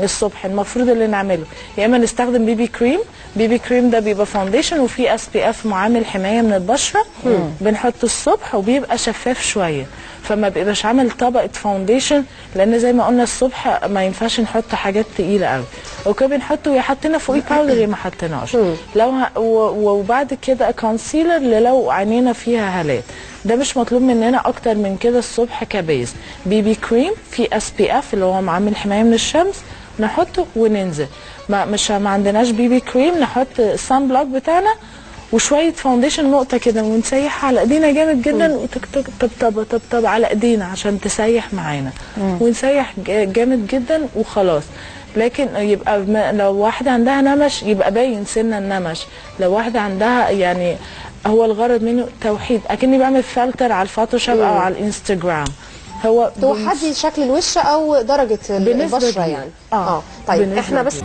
الصبح المفروض اللي نعمله يا اما نستخدم بيبي كريم. بيبي كريم ده بيبقى فاونديشن وفيه SPF معامل حمايه من البشره، بنحطه الصبح وبيبقى شفاف شويه، فما بيبقاش عامل طبقه فاونديشن، لان زي ما قلنا الصبح ما ينفعش نحط حاجات تقيله قوي. اوكي بنحطه يا حطينا فوقيه باودر يا ما حطيناش. وبعد كده كونسيلر لو عينينا فيها هالات. ده مش مطلوب مننا اكتر من كده الصبح كبيز. بيبي كريم في SPF اللي هو معامل حمايه من الشمس، نحطه وننزل. ما عندناش بيبي كريم، نحط السان بلوك بتاعنا وشويه فاونديشن نقطه كده ونسيحها على ايدينا جامد جدا، وطبطب على ايدينا عشان تسيح معانا، ونسيح جامد جدا وخلاص. لكن يبقى لو واحده عندها نمش يبقى باين سن النمش، لو واحده عندها يعني هو الغرض منه توحيد، اكني بعمل فلتر على الفوتوشوب او على الانستجرام، هو توحدي شكل الوش او درجه البشره يعني. طيب احنا بس